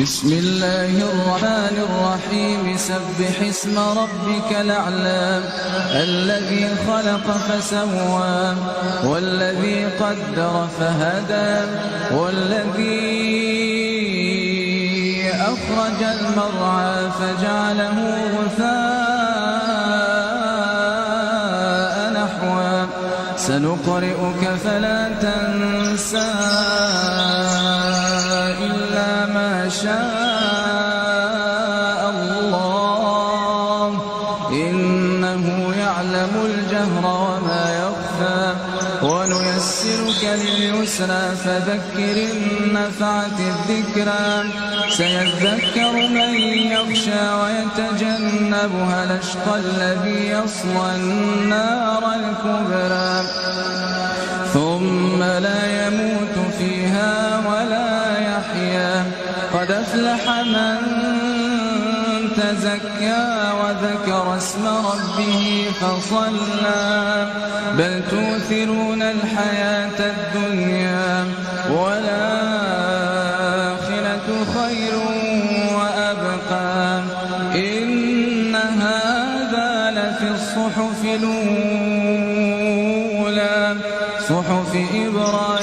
بسم الله الرحمن الرحيم سبح اسم ربك الأعلى الذي خلق فسوى والذي قدر فهدى والذي أخرج المرعى فجعله غثاء نحوا سنقرئك فلا تنسى إلا ما شاء الله إنه يعلم الجهر وما يخفى ونيسرك لليسرى فذكر النفعة الذكرى سيذكر من يخشى ويتجنبها الأشقى الذي يصلى النار الكبرى ثم لا يموت فيها ولا يحيا قد أفلح من تزكى وذكر اسم ربه فصلى بل تؤثرون الحياة الدنيا والآخرة خير وأبقى إن هذا لفي الصحف الأولى صحف إبراهيم